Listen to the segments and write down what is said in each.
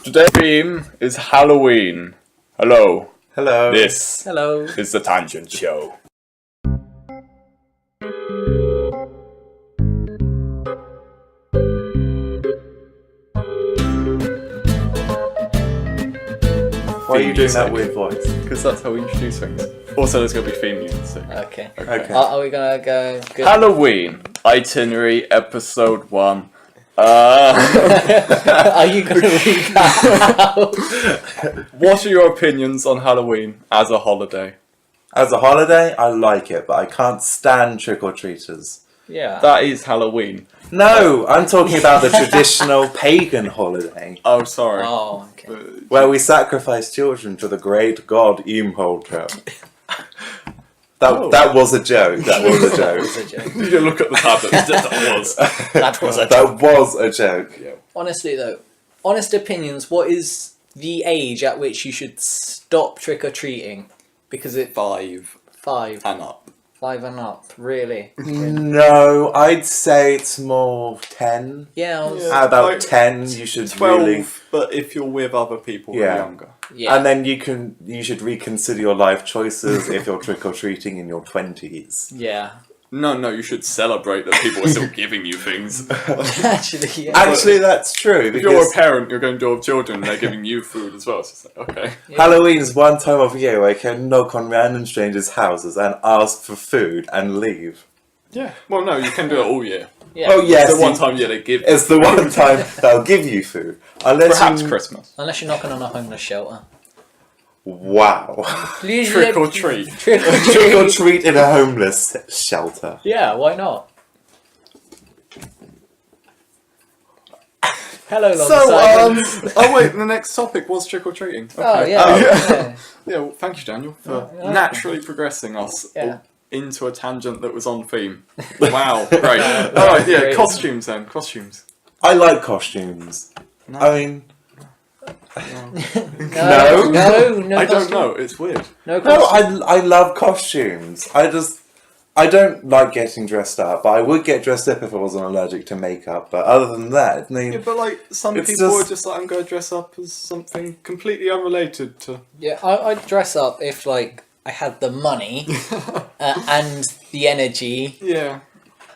Today's theme is Halloween. Hello. Hello. This Hello. is the Tangent Show. Why are you doing that weird voice? Because that's how we introduce things. Also, there's going to be theme music. Okay. Okay. Are we gonna go? Good? Halloween itinerary episode 1. Are you gonna read that out? What are your opinions on Halloween as a holiday? As a holiday, I like it, but I can't stand trick-or-treaters. Yeah. That is Halloween. No, I'm talking about the traditional pagan holiday, Oh, sorry. Oh, okay. where we sacrifice children to the great god Imhotep. That was a joke. That was a That was joke. a joke. You look at the tablet. That was. That was a That was a joke. Yeah. Honestly, though, honest opinions. What is the age at which you should stop trick or treating? Because it's 5 five and up. and up. Really? No, I'd say it's more 10. Yeah. I was, Yeah. At about Like 10, you should 12, really... but if you're with other people who are Yeah. younger. yeah. And then you should reconsider your life choices if you're trick-or-treating in your 20s. yeah. No, you should celebrate that people are still giving you things. Actually, yeah. Actually, that's true, If you're a because parent, you're going to door of children and they're giving you food as well. So it's like, okay. Halloween's one time of year where you can knock on random strangers' houses and ask for food and leave. Yeah. Well, no, you can do it all year. Yeah. Oh, yes. It's the one time they give. It's the one time they'll give you food. Unless Perhaps you... Christmas. Unless you're knocking on a homeless shelter. Wow. Trick or treat. Trick or Trick treat. or treat in a homeless shelter. Yeah. Why not? Hello, long silence. Oh wait, the next topic was trick or treating. Oh yeah. Oh. yeah. Yeah, well, thank you, Daniel, for Yeah. naturally progressing us Yeah. into a tangent that was on theme. Wow, great. Alright, yeah, Great. costumes then. Costumes. I like costumes. No. I mean... No. No. I don't costume. know, it's weird. No. No, Costume. I love costumes. I don't like getting dressed up, but I would get dressed up if I wasn't allergic to makeup. But other than that, I mean, Yeah, but like, some It's people just- are just like, I'm going to dress up as something completely unrelated to... Yeah, I'd dress up if like I had the money and the energy Yeah.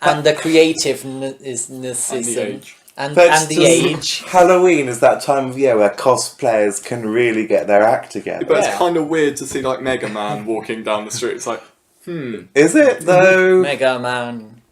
and the creativeness And the age. and that's the just- age. Halloween is that time of year where cosplayers can really get their act together. But Yeah. it's kind of weird to see like Mega Man walking down the street. It's like, Is it though? Mega Man.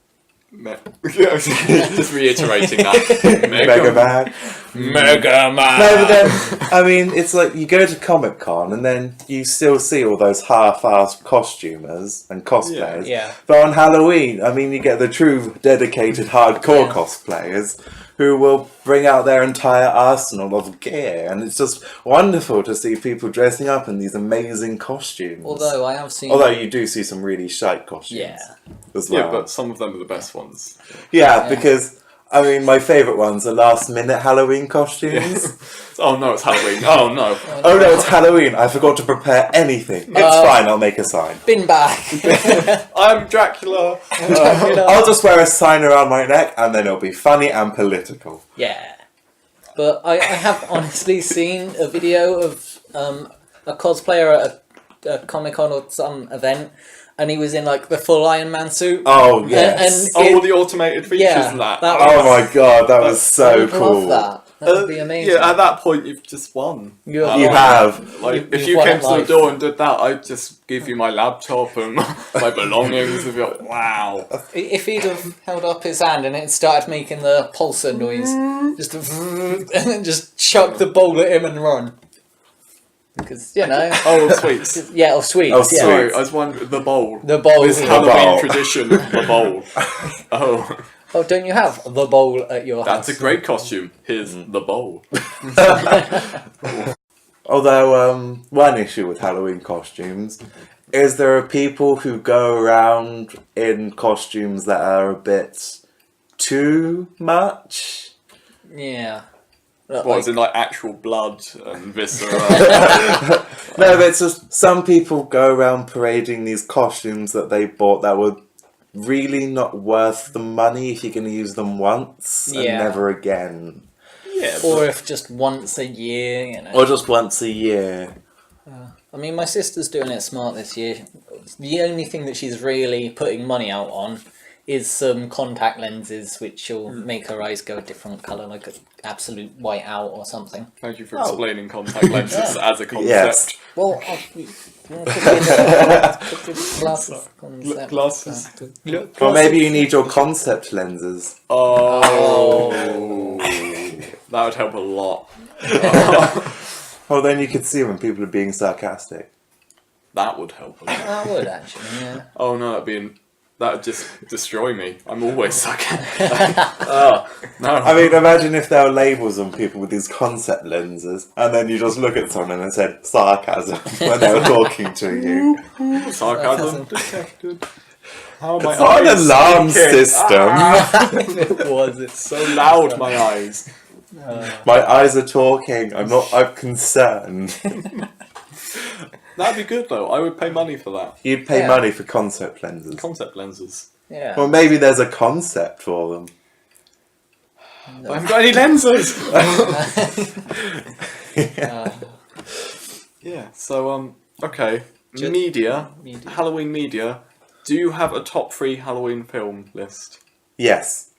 just reiterating that. Mega Man. Mega Man. No, but then I mean, it's like you go to Comic Con and then you still see all those half-assed costumers and cosplayers. Yeah. But on Halloween, I mean, you get the true dedicated hardcore cosplayers who will bring out their entire arsenal of gear, and it's just wonderful to see people dressing up in these amazing costumes. Although I have seen. Although you do see some really shite costumes Yeah. as well. Yeah, but some of them are the best ones. Yeah, because, I mean, my favourite ones are last-minute Halloween costumes. Oh no, it's Halloween. Oh no. Oh no, it's Halloween. I forgot to prepare anything. It's fine, I'll make a sign. Bin back. I'm Dracula. I'll just wear a sign around my neck and then it'll be funny and political. Yeah. But I have honestly seen a video of a cosplayer at a Comic Con or some event, and he was in like the full Iron Man suit. Oh, yes. Oh, the automated features Yeah, and that. that Oh my god, that was I so would cool. love that. That would be amazing. Yeah, at that point you've just won. You You have. Like, if You've you won came at to the life. door and did that, I'd just give you my laptop and my belongings and be like, wow. If he'd have held up his hand and it started making the pulsar noise, just and then just chuck the bowl at him and run. Because, you know. Oh, sweets. Yeah, or sweets. Oh, yeah. sweet. Sorry, I was wondering, the bowl. The bowl. This yeah. Halloween bowl. tradition, the bowl. Oh, Oh, don't you have the bowl at your house? that's a great costume. Here's the bowl. Although, one issue with Halloween costumes is there are people who go around in costumes that are a bit too much. Yeah. What, as in like actual blood and viscera? No, but it's just some people go around parading these costumes that they bought that were really not worth the money if you're going to use them once and Yeah. never again. Yeah. Or if just once a year, you know. Or just once a year. I mean, my sister's doing it smart this year. The only thing that she's really putting money out on is some contact lenses, which will make her eyes go a different colour, like an absolute white out or something. Thank you for explaining contact lenses as a concept. Yes. Well, you wanna put the glasses concept. Glasses. Or maybe you need your concept lenses. Oh. That would help a lot. Well, then you could see when people are being sarcastic. That would help a lot. That would actually, yeah. Oh no, that would just destroy me. I'm always sarcastic. Oh, no. I mean, imagine if there were labels on people with these concept lenses, and then you just look at someone and it said sarcasm when they were talking to you. Sarcasm detected. How It's not an alarm system. It was. It's so loud, my eyes. My eyes are talking. I'm concerned. That'd be good though. I would pay money for that. You'd pay Yeah. money for concept lenses. Concept lenses. Yeah. Well, maybe there's a concept for them. I haven't got any lenses. Yeah. So okay. Media. Halloween media. Do you have a top 3 Halloween film list? Yes.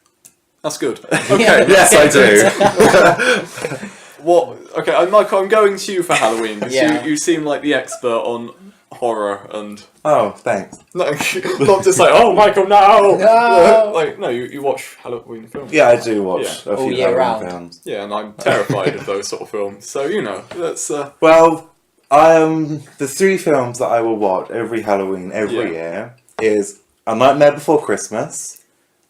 That's good. Okay. Yes, I do. What? Okay, Michael, I'm going to you for Halloween because Yeah. you seem like the expert on horror and Oh, thanks. not just like, oh, Michael, no. No. Like no, you watch Halloween films. Yeah, I do watch Yeah. a All few year Halloween round. films. Yeah, and I'm terrified of those sort of films. So you know, that's Well, the 3 films that I will watch every Halloween every year is A Nightmare Before Christmas.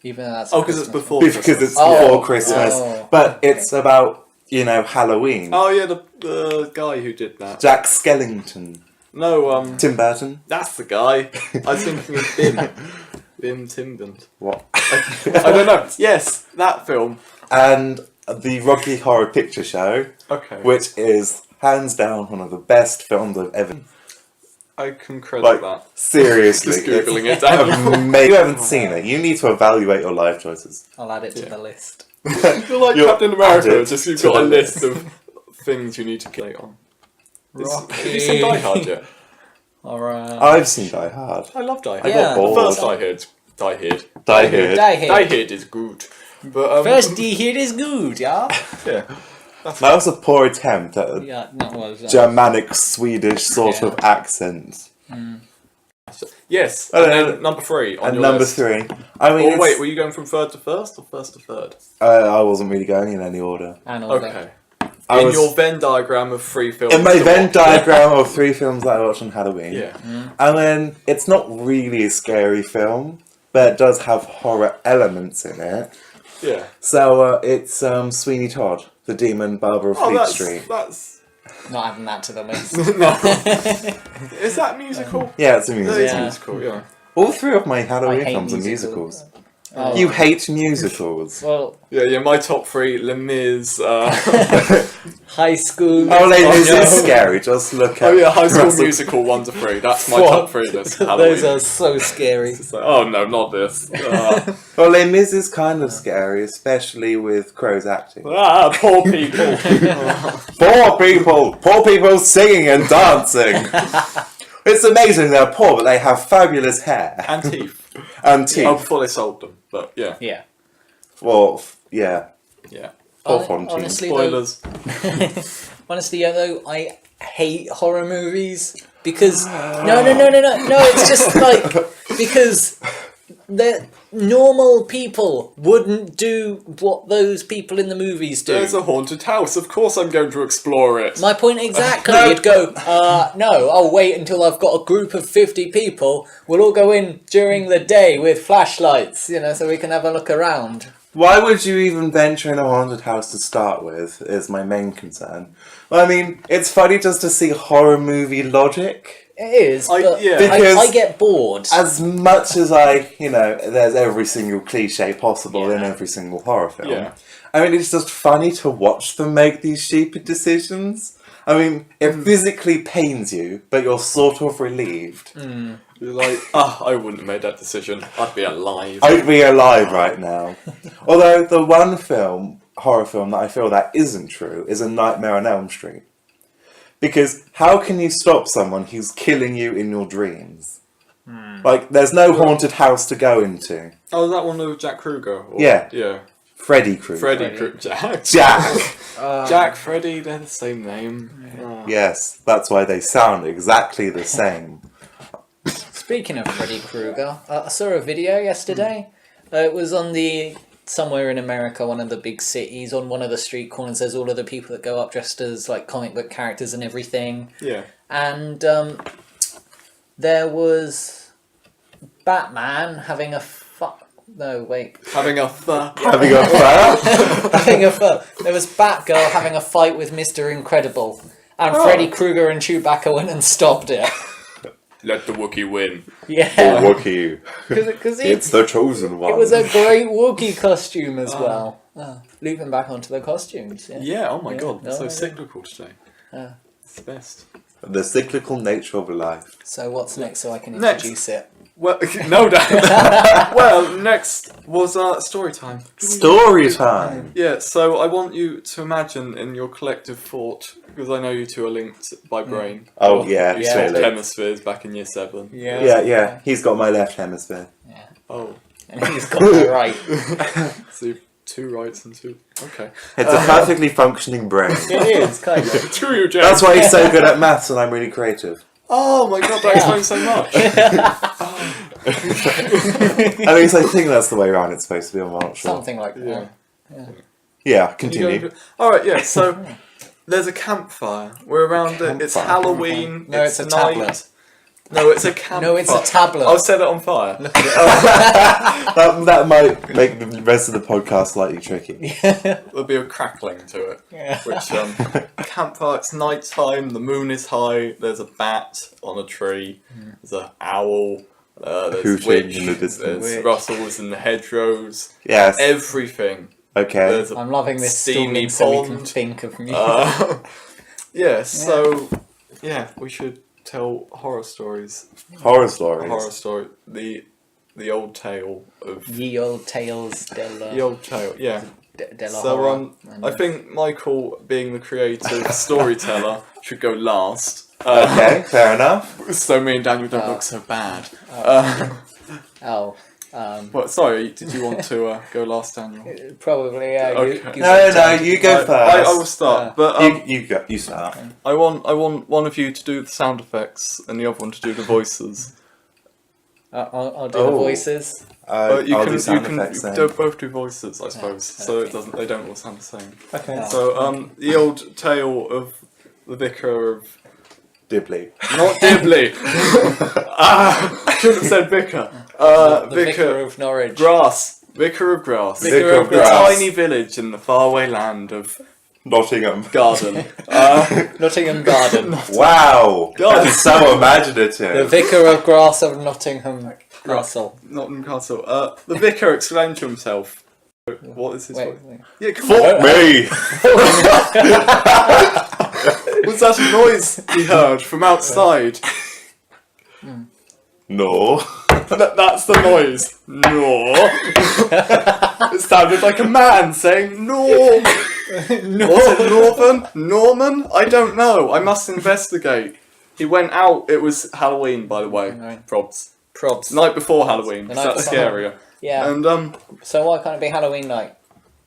Even though that's because it's before Because Christmas. it's Oh. before Christmas, Oh, but okay. it's about, Halloween. Oh yeah, the guy who did that. Jack Skellington. No, Tim Burton. that's the guy. I was thinking of Bim Timbant. What? I don't know. Yes, that film. And the Rocky Horror Picture Show, Okay. which is hands down one of the best films I've ever. I can credit Like, that. seriously. Just Googling it's it down. You haven't seen it. You need to evaluate your life choices. I'll add it to Yeah. the list. You're like You're Captain America, added just you've to got a the list of things you need to get on. Have you seen Die Hard yet? Alright. I've seen Die Hard. I love Die Hard. I Yeah. got bored. First Die Hard. Die Hard. Die Die Hard. Hard is good. But First, the hit is good, yeah? yeah. That was a poor attempt at a Yeah, no, well, Germanic Swedish sort Yeah. of accent. Yes. Oh, And no, then number 3 on And your number list. 3. I mean, Oh wait, were you going from third to first or first to third? I wasn't really going in any order. and all that. Okay. I In was- your Venn diagram of 3 films. In my to Venn watch. diagram of 3 films that I watched on Halloween. Yeah. I mean, it's not really a scary film, but it does have horror elements in it. Yeah. So it's Sweeney Todd, the Demon Barber of Oh, Fleet that's Street. Not adding that to the list. no. Is that musical? Yeah, it's a That musical. is Yeah. musical. Yeah. All 3 of my I Halloween hate films are musicals. musicals. Oh. You hate musicals. Well, Yeah. My top 3: Les Mis. High School. Oh, Les Mis no. is scary. Just look at. Oh yeah, High School Russell- Musical 1 to 3. That's my What? top 3 list. Halloween. Those are so scary. It's like, oh no, not this. Well, Les Mis is kind of scary, especially with Crow's acting. Poor people. Poor people singing and dancing. It's amazing they're poor, but they have fabulous hair And teeth. and teeth. Oh, before they sold them. But yeah. Yeah. Well, yeah. Yeah. Poor Fontaine. Honestly, though, Spoilers. honestly, though, I hate horror movies because no, it's just like because the normal people wouldn't do what those people in the movies do. There's a haunted house. Of course I'm going to explore it. My point exactly. You'd go, no, I'll wait until I've got a group of 50 people. We'll all go in during the day with flashlights, so we can have a look around. Why would you even venture in a haunted house to start with, is my main concern. Well, I mean, it's funny just to see horror movie logic. It is, but yeah. Because- I get bored. As much as there's every single cliche possible in every single horror film. Yeah. I mean, it's just funny to watch them make these stupid decisions. I mean, it physically pains you, but you're sort of relieved. You're like, I wouldn't have made that decision. I'd be alive. I'd be alive right now. Although the one film horror film that I feel that isn't true is A Nightmare on Elm Street. Because how can you stop someone who's killing you in your dreams? Like, there's no haunted house to go into. Oh, is that one of Jack Kruger? Or, Yeah. Yeah. Freddy Krueger. Freddy Krueger. Jack. Jack! Jack, Freddy, they're the same name. Yes, that's why they sound exactly the same. Speaking of Freddy Krueger, I saw a video yesterday. It was on somewhere in America, one of the big cities, on one of the street corners. There's all of the people that go up dressed as like comic book characters and everything. Yeah. And there was Batman having a No, wait. Having a Having a fire? Having a There was Batgirl having a fight with Mr. Incredible. And Freddy Krueger and Chewbacca went and stopped it. Let the Wookiee win. Yeah. Wookiee. Because It's the chosen one. it was a great Wookiee costume as well. Looping back onto the costumes. Yeah. Yeah, oh my god, no, so yeah. cyclical today. It's the best. The cyclical nature of life. So what's next so I can Next. introduce it? Well, no, Dan. Well, next was story time. Story time. Yeah, so I want you to imagine in your collective thought, because I know you two are linked by brain. Oh, Or yeah, you yeah. swapped hemispheres back in year 7. Yeah. He's got my left hemisphere. Yeah. Oh, And he's got the right. so you've 2 rights and 2. Okay. It's a perfectly functioning brain. It is, kind of. True, you, James. That's why he's so good at maths and I'm really creative. Oh my god, that explains so much. At least I think that's the way around it's supposed to be, I'm not sure. Something like that. Yeah, continue. Alright, yeah, so there's a campfire. We're around it. It's Campfire. Halloween. No, it's a night. tablet. No, it's a campfire. No, it's a tablet. I'll set it on fire. That might make the rest of the podcast slightly tricky. There'll be a crackling to it. Yeah. Which, campfire, it's night time, the moon is high, there's a bat on a tree, there's an owl, there's Hooting witch, in the distance. there's Witch. rustles in the hedgerows, Yes. everything. Okay. There's a I'm loving this steamy stalling so we can pond. think of music. Yeah, so, yeah, we should tell horror stories. Horror stories. A horror story. The old tale of... Ye old tales The old tale, yeah. della So, horror. I think Michael, being the creative storyteller, should go last. Okay, fair enough. So me and Daniel don't look so bad. Well, sorry, did you want to go last, Daniel? Probably, yeah. Okay. No, you go first. I will start, but You start. I want one of you to do the sound effects and the other one to do the voices. I'll do the voices. I'll do sound you effects then. both do voices, I suppose, so it doesn't. They don't all sound the same. Okay. So the old tale of the vicar of Dibley. not Dibley. Shouldn't have said vicar. The Vicar of Norwich. Grass. Vicar of Grass. Vicar of The Grass. tiny village in the faraway land of Nottingham. Garden. Nottingham Garden. Wow. God. That's so The imaginative. Vicar of Grass of Nottingham Castle. Nottingham Castle. The vicar exclaimed to himself. What is his voice? Wait. Yeah, come on. Fuck me. Was that a noise he heard from outside? No. That's the noise. No. It sounded like a man saying no. Was it Northern? Norman? I don't know. I must investigate. He went out. It was Halloween, by the way. Right. Probs. Probs. Night before Halloween. The So night that's before. scarier. Yeah. And So why can't it be Halloween night?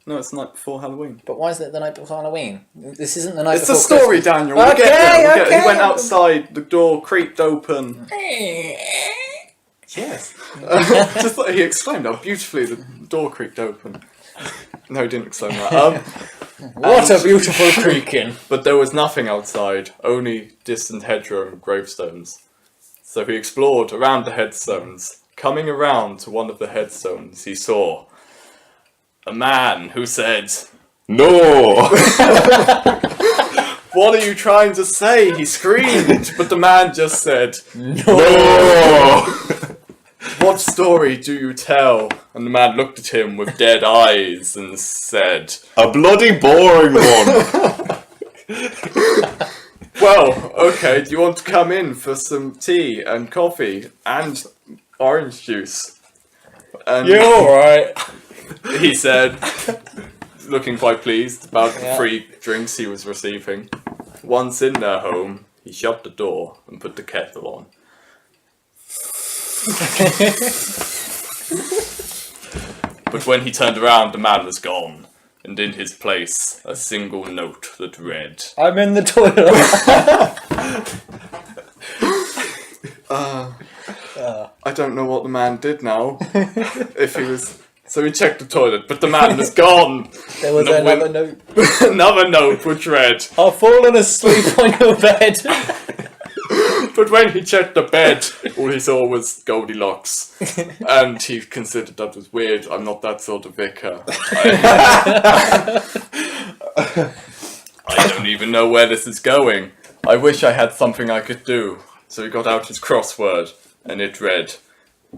no, it's the night before Halloween. But why is it the night before Halloween? This isn't the night It's a before story, Christmas. Daniel. We'll get there. We'll get there. Okay. He went outside. The door creaked open. Yes. Just like he exclaimed how beautifully the door creaked open. No, he didn't exclaim that. What a beautiful creaking. But there was nothing outside, only distant hedgerow and gravestones. So he explored around the headstones. Coming around to one of the headstones, he saw a man who said, No. "What are you trying to say?" He screamed, but the man just said, No. "What story do you tell?" And the man looked at him with dead eyes and said, A bloody boring one. "Well, okay, do you want to come in for some tea and coffee and orange juice?" And You're alright. he said, looking quite pleased about the Yeah. free drinks he was receiving. Once in their home, he shut the door and put the kettle on. But when he turned around, the man was gone, and in his place, a single note that read, I'm in the toilet. I don't know what the man did now. If he was... So he checked the toilet, but the man was gone. There was No, another note. Another note which read, I've fallen asleep on your bed. but when he checked the bed, all he saw was Goldilocks. And he considered that was weird. I'm not that sort of vicar. I don't even know where this is going. I wish I had something I could do. So he got out his crossword, and it read,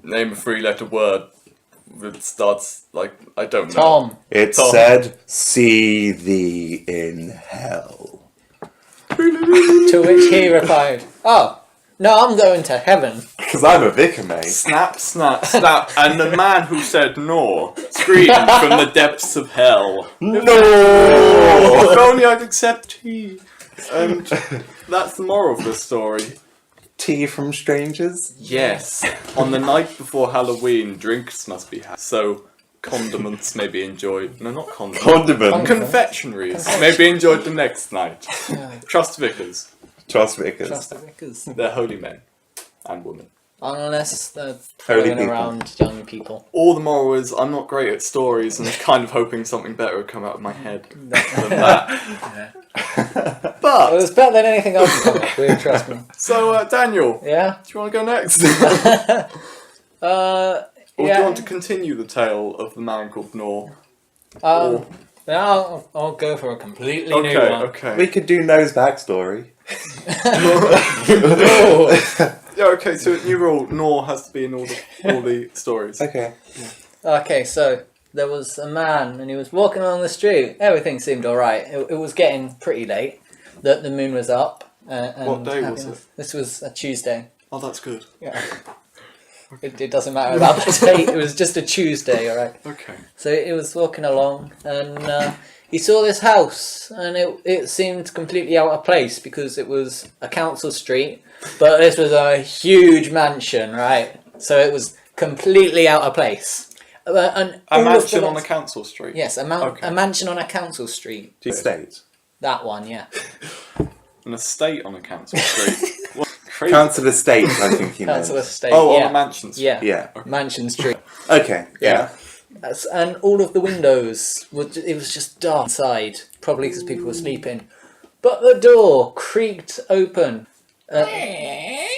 name a three-letter word that starts like, I don't know. Tom. It Tom. said, "See thee in hell." To which he replied, oh, no, I'm going to heaven. Because I'm a vicar, mate. Snap, snap, snap, and the man who said no screamed from the depths of hell. No! If only I'd accept tea. And that's the moral of the story. Tea from strangers? Yes. On the night before Halloween, drinks must be had. So, condiments may be enjoyed. No, not condiments. Condiment. Confectionaries may be enjoyed the next night. Yeah. Trust vicars. Trust vicars. Trust the vicars. They're holy men and women. Unless they're Holy throwing people. around young people. All the moral is I'm not great at stories and kind of hoping something better would come out of my head than that. Well, it's better than anything else come up with, trust me. So, Daniel, Yeah? do you want to go next? Uh, Or yeah. do you want to continue the tale of the man called Nor? Yeah, I'll go for a completely new Okay, one. okay. We could do No's backstory. Oh. Yeah, okay, so new rule, Nor has to be in all the stories. Okay. Okay, so there was a man and he was walking along the street. Everything seemed alright. It was getting pretty late. The moon was up. And What day was it? This was a Tuesday. Oh, that's good. Yeah. It doesn't matter about the date. It was just a Tuesday, alright. Okay. So he was walking along and he saw this house and it seemed completely out of place because it was a council street, but this was a huge mansion, right? So it was completely out of place. And A all of the mansion on a lights- council street? Yes, Okay. a mansion on a council street. Estate. That one, yeah. An estate on a council street? What? Crazy. Council estate, I think he meant. Council estate. Oh, yeah. on a mansion street. Yeah. Yeah. Mansion street. Okay. Yeah. And all of the windows, it was just dark inside, probably because people were sleeping. But the door creaked open. And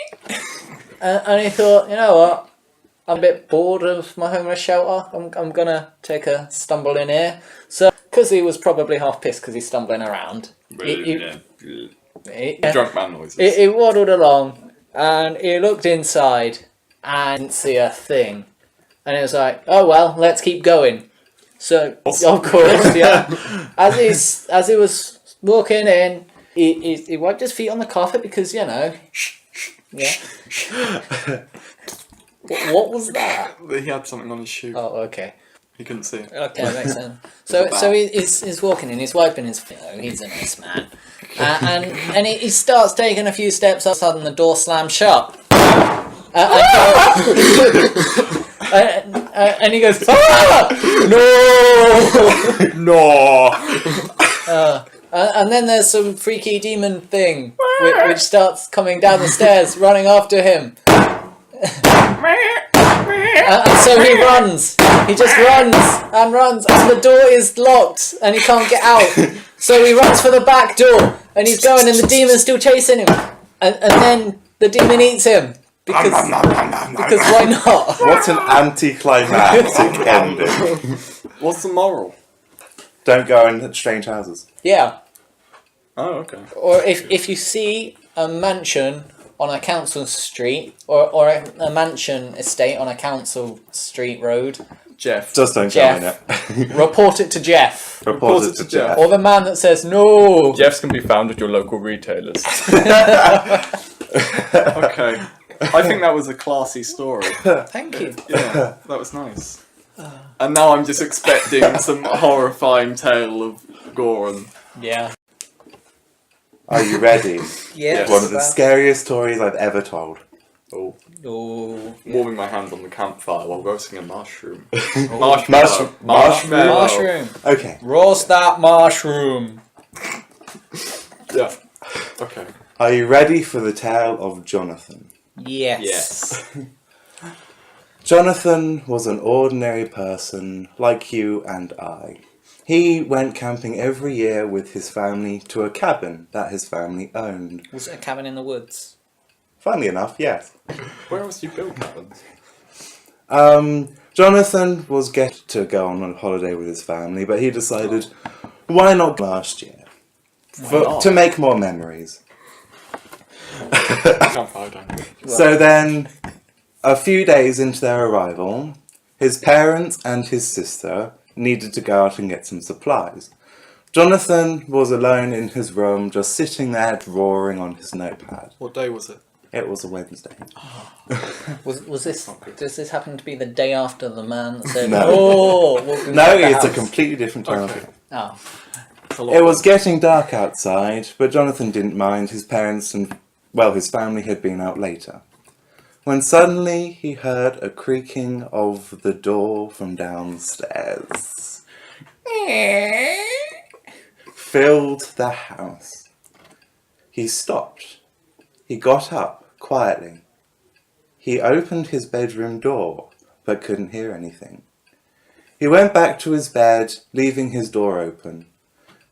he thought, you know what? I'm a bit bored of my homeless shelter. I'm going to take a stumble in here. So, because he was probably half pissed because he's stumbling around. Drunk man noises. He waddled along and he looked inside and didn't see a thing. And he was like, oh well, let's keep going. So, of course, yeah. As he was walking in, he wiped his feet on the carpet because, you know. Yeah. What was that? He had something on his shoe. Oh, okay. He couldn't see it. Okay, that makes sense. So he's walking in, he's wiping his feet. Oh, he's a nice man. And he starts taking a few steps, all of a sudden the door slams shut. And he goes, ah! No! No! And then there's some freaky demon thing which starts coming down the stairs, running after him. And so he runs. He just runs and runs, and the door is locked, and he can't get out. So he runs for the back door, and he's going, and the demon's still chasing him. And then the demon eats him because why not? What an anticlimactic ending. What's the moral? Don't go in strange houses. Yeah. Oh, okay. Or if you see a mansion on a council street, or a mansion estate on a council street road, Jeff. Just don't go Jeff. in it. report it to Jeff. Report it to Jeff. Or the man that says no. Jeffs can be found at your local retailers. Okay. I think that was a classy story. Thank you. Yeah, that was nice. And now I'm just expecting some horrifying tale of gore and... Yeah. Are you ready? Yeah. One of the scariest stories I've ever told. Oh, Oh. warming my hands on the campfire while roasting a mushroom. Mushroom. Mushroom. Okay. Roast that mushroom. Yeah. Okay. Are you ready for the tale of Jonathan? Yes. Yes. Jonathan was an ordinary person like you and I. He went camping every year with his family to a cabin that his family owned. Was it a cabin in the woods? Funnily enough, yes. Where else do you build cabins? Jonathan was get to go on a holiday with his family, but he decided, why not last year? To make more memories. Campfire don't. So then, a few days into their arrival, his parents and his sister needed to go out and get some supplies. Jonathan was alone in his room, just sitting there drawing on his notepad. What day was it? It was a Wednesday. Was this? Does this happen to be the day after the man said, No. "Oh, welcome No, to the it's a house"? completely different time. Okay. Oh, It's a lot. It was getting dark outside, but Jonathan didn't mind. His parents and, well, his family had been out later. When suddenly he heard a creaking of the door from downstairs. Filled the house. He stopped. He got up quietly. He opened his bedroom door, but couldn't hear anything. He went back to his bed, leaving his door open.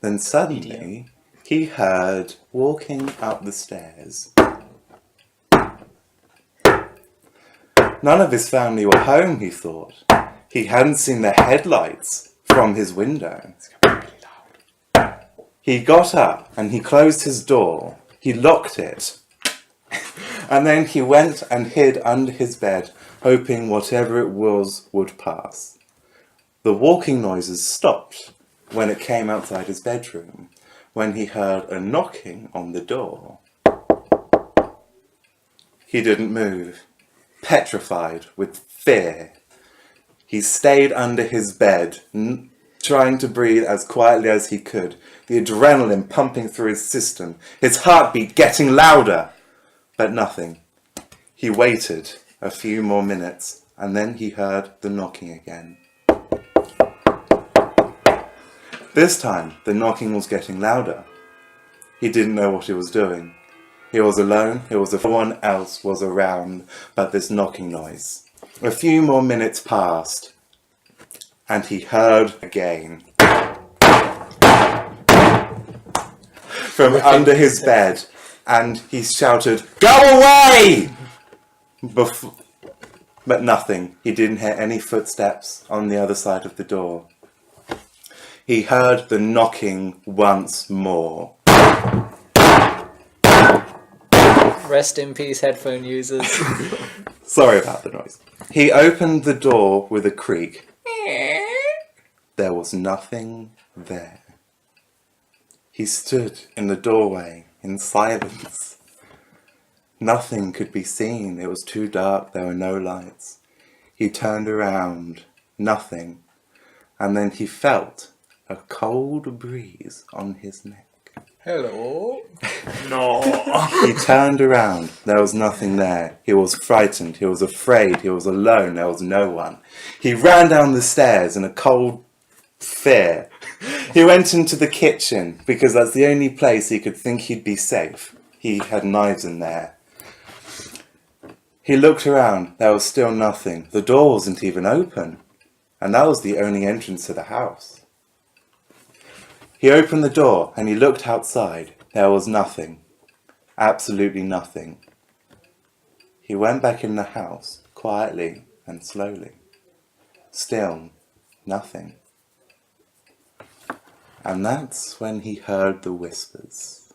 Then suddenly, he heard walking up the stairs. None of his family were home, he thought. He hadn't seen the headlights from his window. He got up and he closed his door. He locked it. And then he went and hid under his bed, hoping whatever it was would pass. The walking noises stopped when it came outside his bedroom, when he heard a knocking on the door. He didn't move, petrified with fear. He stayed under his bed, trying to breathe as quietly as he could, the adrenaline pumping through his system, his heartbeat getting louder. But nothing. He waited a few more minutes, and then he heard the knocking again. This time, the knocking was getting louder. He didn't know what he was doing. He was alone. No one else was around but this knocking noise. A few more minutes passed, and he heard again. From under his bed, and he shouted, "Go away!" But nothing. He didn't hear any footsteps on the other side of the door. He heard the knocking once more. rest in peace, headphone users. Sorry about the noise. He opened the door with a creak. There was nothing there. He stood in the doorway in silence. Nothing could be seen. It was too dark. There were no lights. He turned around. Nothing. And then he felt a cold breeze on his neck. Hello. No. He turned around. There was nothing there. He was frightened. He was afraid. He was alone. There was no one. He ran down the stairs in a cold fear. He went into the kitchen because that's the only place he could think he'd be safe. He had knives in there. He looked around. There was still nothing. The door wasn't even open. And that was the only entrance to the house. He opened the door and he looked outside. There was nothing. Absolutely nothing. He went back in the house, quietly and slowly. Still nothing. And that's when he heard the whispers.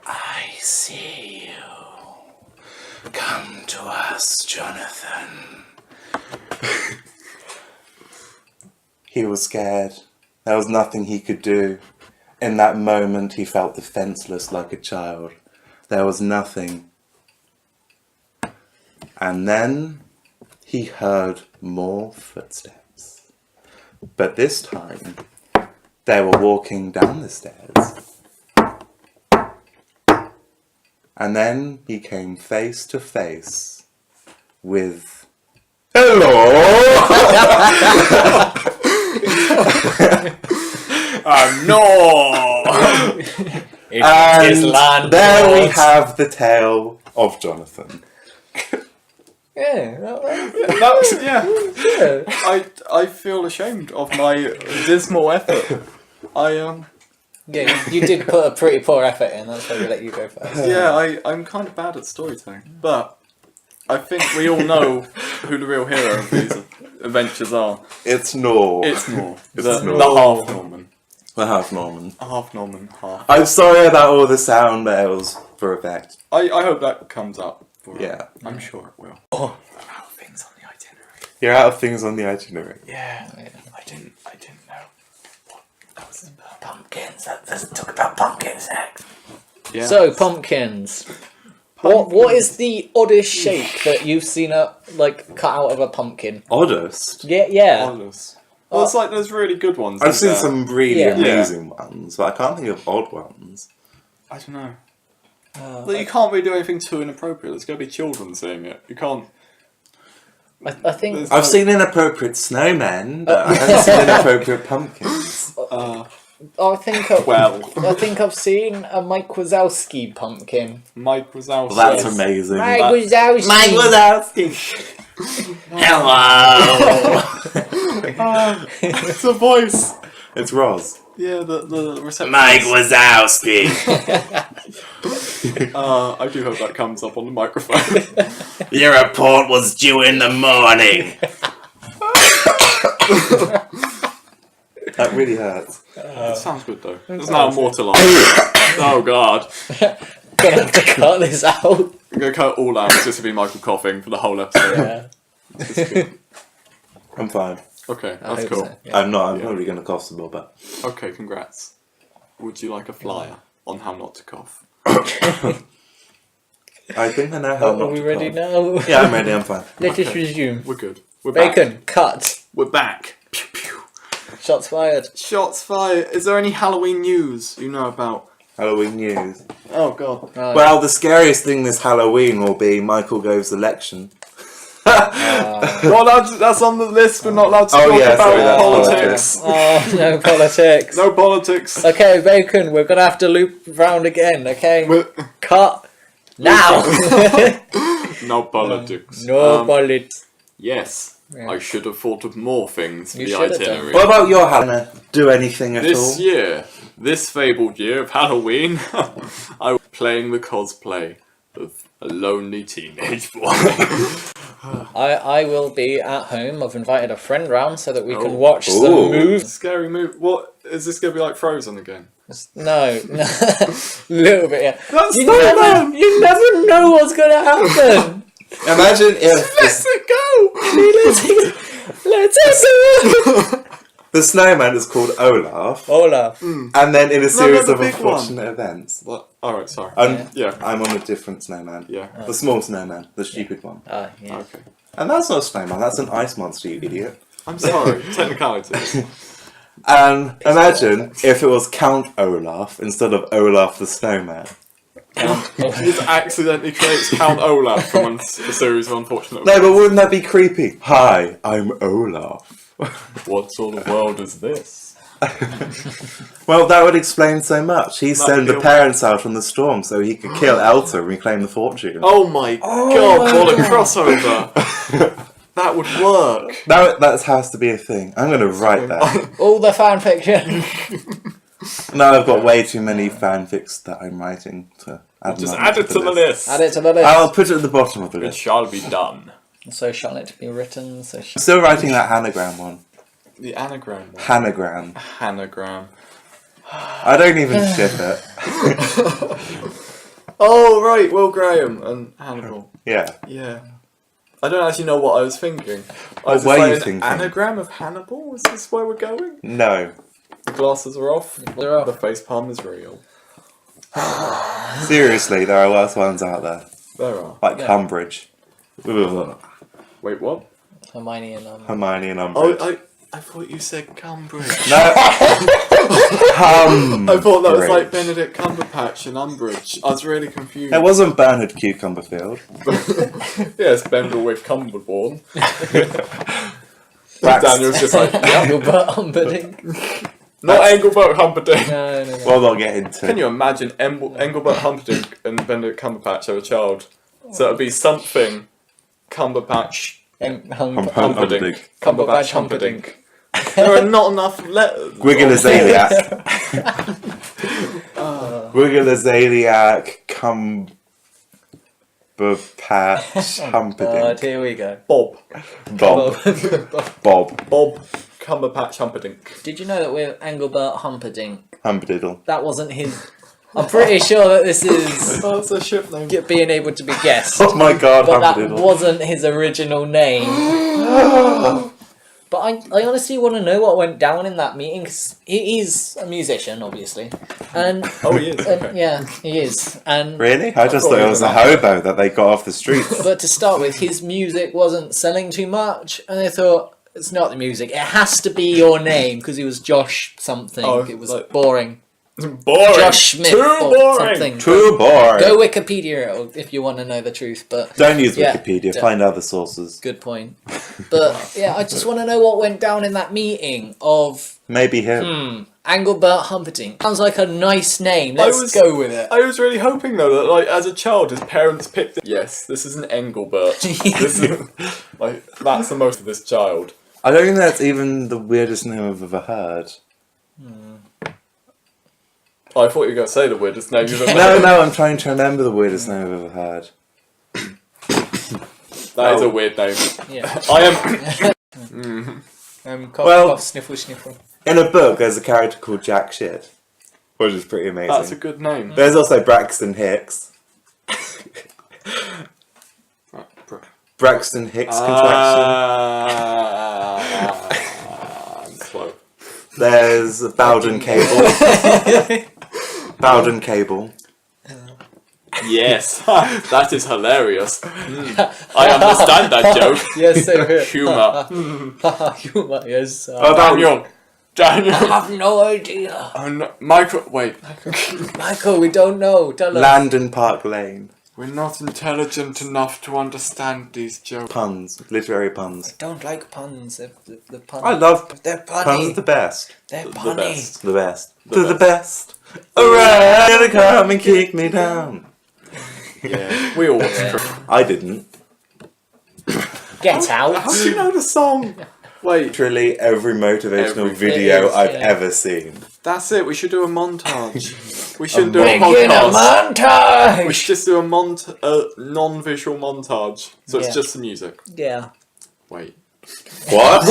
I see you. Come to us, Jonathan. He was scared. There was nothing he could do. In that moment, he felt defenseless like a child. There was nothing. And then he heard more footsteps. But this time, they were walking down the stairs. And then he came face to face with... Hello! No! And there we have the tale of Jonathan. Yeah. That's, yeah. I feel ashamed of my dismal effort. Yeah, you did put a pretty poor effort in. That's why we let you go first. Yeah, I'm kind of bad at storytelling, but I think we all know who the real hero of these adventures are. It's Nor. It's Nor. It's the Nor. half Norman. The half Norman. Half Norman, half. I'm sorry about all the sound bells for effect. I hope that comes up. Yeah. I'm sure it will. Oh, I'm out of things on the itinerary. You're out of things on the itinerary. Yeah, I didn't know what that was about. Pumpkins. Let's talk about pumpkins next. Yeah. So, pumpkins. What is the oddest shape that you've seen cut out of a pumpkin? Oddest? Yeah. Honest. Well, it's like there's really good ones. I've isn't seen there? some really Yeah. amazing ones, but I can't think of odd ones. I don't know. Like, you can't really do anything too inappropriate. There's going to be children seeing it. You can't. I think There's I've seen inappropriate snowmen, but I haven't seen inappropriate pumpkins. I think I've seen a Mike Wazowski pumpkin. Mike Wazowski. Well, that's Yes. amazing. Mike Wazowski. Wazowski. Hello. It's a voice. It's Roz. Yeah, the reception. Wazowski. I do hope that comes up on the microphone. Your report was due in the morning. That really hurts. It sounds good though. It's now immortalised. Oh god. Gonna have to cut this out. I'm going to cut it all out. It's just to be Michael coughing for the whole episode. Yeah. I'm fine. Okay, I that's hope cool. so, yeah. I'm not. I'm probably going to cough some more, but... Okay, congrats. Would you like a flyer on how not to cough? I think I know how Are not we to ready cough. now? Yeah, I'm ready. I'm fine. Let us Okay. resume. We're good. We're back. Bacon, cut. We're back. Pew, pew. Shots fired. Shots fired. Is there any Halloween news you know about? Halloween news. Oh god. Right. Well, the scariest thing this Halloween will be Michael Gove's election. Not allowed that's on the list. We're not allowed to Oh, talk yeah, about sorry, that's politics. No politics. No politics. Okay, Bacon, we're gonna have to loop round again, okay? We're- Cut. Now! No politics. No politics. Yes. Yeah. I should have thought of more things for You the should have done. itinerary. What about your Hannah? Do anything at This all? year, this fabled year of Halloween, I was playing the cosplay of a lonely teenage boy. I will be at home. I've invited a friend round so that we can Oh. watch the Ooh. movie. Scary move. What is this going to be like Frozen again? No, little bit, yeah. That's You Snowman! never know what's gonna happen. Imagine if Let it go! Let's go. the snowman is called Olaf, Olaf. and then in a series the of big one. unfortunate events. What? Alright, sorry. Yeah, I'm on a different snowman. Yeah. The small snowman, the stupid one. Ah, yeah. Okay. And that's not a snowman, that's an ice monster, you idiot. I'm sorry. Technicalities. And imagine if it was Count Olaf instead of Olaf the snowman. He just accidentally creates Count Olaf from a series of unfortunate No, but wouldn't that be creepy? Hi, I'm Olaf. What sort of world is this? Well, that would explain so much. He sent the be- parents out on the storm so he could kill Elsa and reclaim the fortune. Oh my god, what a crossover! That would work. That has to be a thing. I'm going to write that. All the fan fiction. Now I've got way too many fanfics that I'm writing to add. Just them add it to the list. Add it to the list. I'll put it at the bottom of the It list. shall be done. So shall it be written? So I'm still writing that anagram one. The anagram one. Hanagram. Anagram. I don't even ship it. Oh, right, Will Graham and Hannibal. Yeah. Yeah. I don't actually know what I was thinking. What was were like you an thinking? anagram of Hannibal? Is this where we're going? No. The glasses are off. They're off. The face palm is real. Seriously, there are worse ones out there. There are. Like Yeah. Cumbridge. Ugh. Wait, what? Hermione and Hermione and Oh, Umbridge. I thought you said Cumbridge. No. I thought that was like Benedict Cumberbatch and Umbridge. I was really confused. It wasn't Bernard Cucumberfield. Yes, Bendelwick Cumberborn. Brax- Daniel's just like, yeah. Engelbert Humperdinck. Not Engelbert Humperdinck. No. We'll not get into. Can you imagine Engelbert Humperdinck and Benedict Cumberbatch have a child? So it'd be something Cumberbatch Humperdinck. Cumberbatch Humperdinck. There are not enough letters. Gwigglazaliac. Gwigglazaliac Cumberbatch Humperdinck. Here we go. Bob Bob. Cumberbatch Humperdinck. Did you know that with Engelbert Humperdinck, Humperdiddle. that wasn't his... I'm pretty sure that this is Oh, it's a ship name. being able to be guessed. Oh my god, But that Humperdiddle. wasn't his original name. But I honestly want to know what went down in that meeting, 'cause he's a musician, obviously. And, Oh, he is. and Okay. yeah, he is. And Really? I just thought thought he it was was a an hobo that they got off the streets. But to start with, his music wasn't selling too much, and they thought, it's not the music, it has to be your name, because he was Josh something. Oh, it was like- boring. Boring. Josh Smith Too or boring. something. Too boring. Go Wikipedia if you want to know the truth, but Don't use Yeah, Wikipedia, don't. find other sources. good point. But yeah, I just want to know what went down in that meeting of Maybe him. Engelbert Humperdinck. Sounds like a nice name. I Let's was- go with it. I was really hoping though that, like, as a child, his parents picked it. Yes, this is an Engelbert. This is like that's the most of this child. I don't think that's even the weirdest name I've ever heard. Oh, I thought you were going to say the weirdest name you've ever No, I'm trying to remember the weirdest name I've ever heard. That is a weird name. Yeah. I am. Cough, Well- cough, sniffle, sniffle. In a book, there's a character called Jack Shit, which is pretty amazing. That's a good name. There's also Braxton Hicks. Braxton Hicks contraction. I'm slow. There's Bowden Cable. Bowden Cable. Yes, that is hilarious. I understand that joke. Yes, same here. Humor. Humor, yes. What about Daniel. I have no idea. Oh, no. Michael, wait. Michael, we don't know. Tell us. Landon Park Lane? We're not intelligent enough to understand these jokes. Puns. Literary puns. Don't like puns. The puns. I love They're puns. punny. Are the best. They're The punny. best. The best. The They're the best. Alright, gonna come and kick me down. Yeah, we all watched Yeah. I didn't. Get out. How do you know the song? Wait, Literally every motivational Every- video It is, I've yeah. ever seen. that's it. We should do a montage. We shouldn't do a Begin a podcast. montage. We should just do a non-visual montage. So Yeah. it's just the music. Yeah. Wait. What?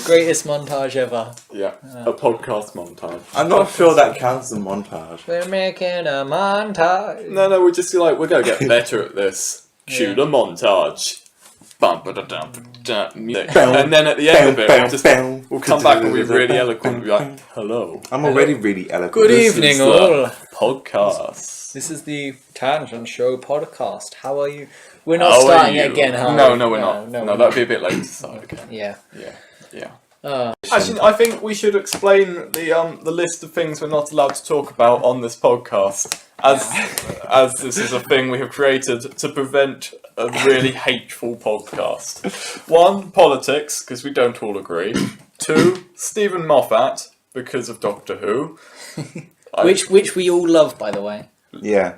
Greatest montage ever. Yeah. A podcast montage. I'm not sure that counts as a montage. We're making a montage. No, we're just like, we're going to get better at this. Shoot a montage. Bum, ba-da-dum, ba-da, music. And then at the end of it, we'll come back and be really eloquent and be like, hello. I'm already really eloquent. Good This evening, is the all. Podcast. This is the Tangent Show podcast. How are you? We're not How are starting you? it again, huh? No, we're not. No, No, that'd be a bit late to start again. Yeah. Yeah. Uh, Actually, I think we should explain the list of things we're not allowed to talk about on this podcast, as this is a thing we have created to prevent a really hateful podcast. 1, politics, because we don't all agree. 2, Stephen Moffat, because of Doctor Who. which we all love, by the way. Yeah.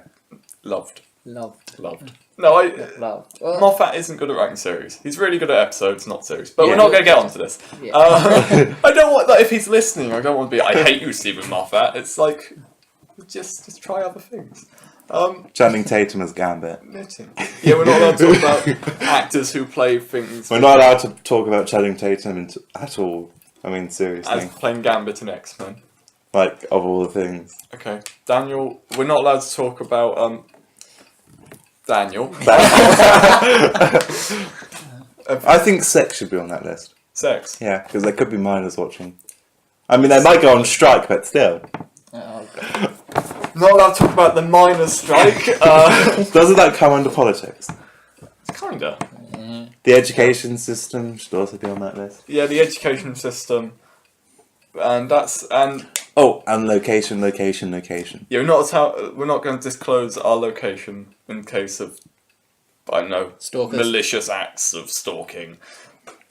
Loved. Loved. No, Loved. Well, Moffat isn't good at writing series. He's really good at episodes, not series. But Yeah. we're not going to get onto this. Yeah. I don't want that. If he's listening, I don't want to be. I hate you, Stephen Moffat. It's like, just try other things. Channing Tatum as Gambit. Knitting. Yeah, we're not allowed to talk about actors who play things. We're not allowed to talk about Channing Tatum at all. I mean, seriously. as playing Gambit in X-Men. Like, of all the things. Okay, Daniel. We're not allowed to talk about Daniel. I think sex should be on that list. Sex. Yeah, because there could be minors watching. I mean, they might go on strike, but still. oh, Not allowed to talk about the miners' strike. Doesn't that come under politics? Kinda. The education system should also be on that list. Yeah, the education system, and Oh, and location. yeah, we're not going to disclose our location in case of, I don't know, Stalkers. malicious acts of stalking.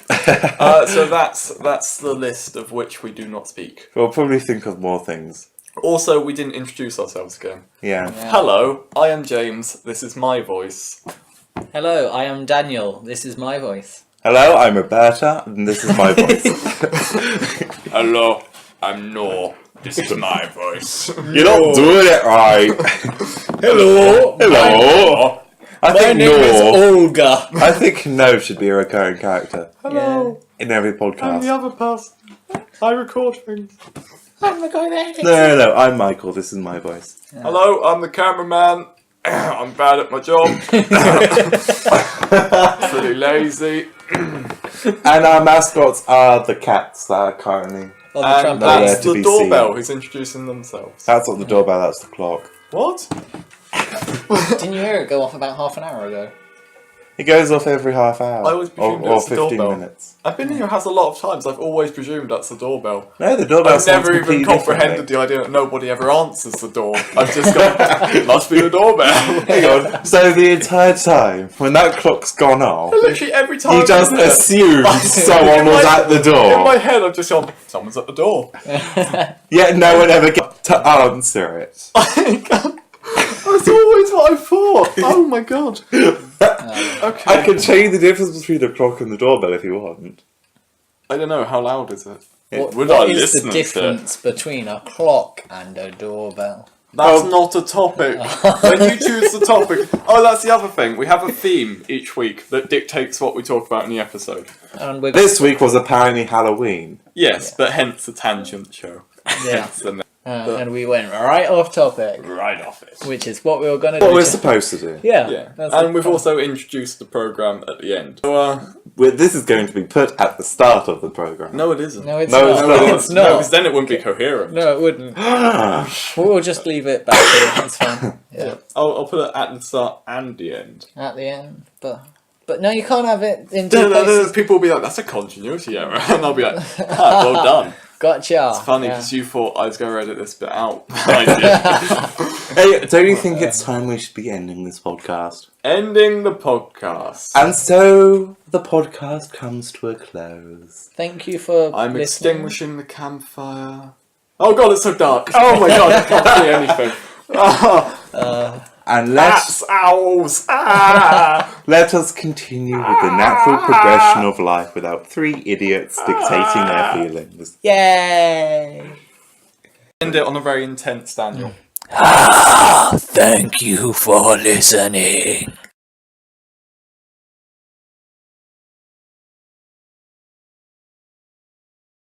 So that's the list of which we do not speak. We'll probably think of more things. Also, we didn't introduce ourselves again. Yeah. Hello, I am James. This is my voice. Hello, I am Daniel. This is my voice. Hello, I'm Roberta, and this is my voice. Hello, I'm Nor. This is my voice. You're not doing it right. Hello. Hello. I My think name is Olga. I think No should be a recurring character Hello, in every I'm podcast. the other person. I record things. I'm the guy that edits. No, I'm Michael. This is my voice. Hello, I'm the cameraman. I'm bad at my job. Pretty lazy. And our mascots are the cats that are currently. On the And trampoline. Nowhere that's to the be doorbell seen. who's introducing themselves. That's not the doorbell. That's the clock. What? Didn't you hear it go off about half an hour ago? It goes off every half hour. I always presumed it or was the 15 doorbell. minutes. I've been in your house a lot of times. I've always presumed that's the doorbell. No, the doorbell I've sounds never even completely comprehended differently. the idea that nobody ever answers the door. I've just gone, it must be the doorbell. Hang on. So the entire time, when that clock's gone off, Literally every time. you just Yeah. assumed someone was at the In door. my head, I've just gone, someone's at the door. Yet no one ever got to answer it. That's always what I thought. Oh my god. Okay. I can show you the difference between a clock and the doorbell if you want. I don't know, how loud is it? What Would I is listen the to- difference between a clock and a doorbell? That's not a topic. When you choose the topic... Oh, that's the other thing. We have a theme each week that dictates what we talk about in the episode. And we're This week was apparently Halloween. Yes, but hence the tangent show. Yeah. Hence the and we went right off topic, right off it. which is what we were going to do. What we're supposed to do. Yeah. Yeah, that's and the we've plan. also introduced the programme at the end. So, This is going to be put at the start of the programme. no, it isn't. No, it's No, not. it's not. It's No, not. because then it wouldn't be coherent. No, it wouldn't. We'll just leave it back here. It's fine. Yeah. I'll put it at the start and the end. At the end, but no, you can't have it in two places. People will be like, that's a continuity error. And I'll be like, well done. Gotcha. It's funny Yeah. because you thought I was going to edit this bit out. I did. Hey, don't you think it's time we should be ending this podcast? Ending the podcast. And so the podcast comes to a close. Thank you for I'm listening. extinguishing the campfire. Oh god, it's so dark. Oh my god, I can't see anything. And Bats, owls. Ah! let us continue with the natural progression of life without three idiots dictating their feelings. Yay! End it on a very intense Daniel. Thank you for listening.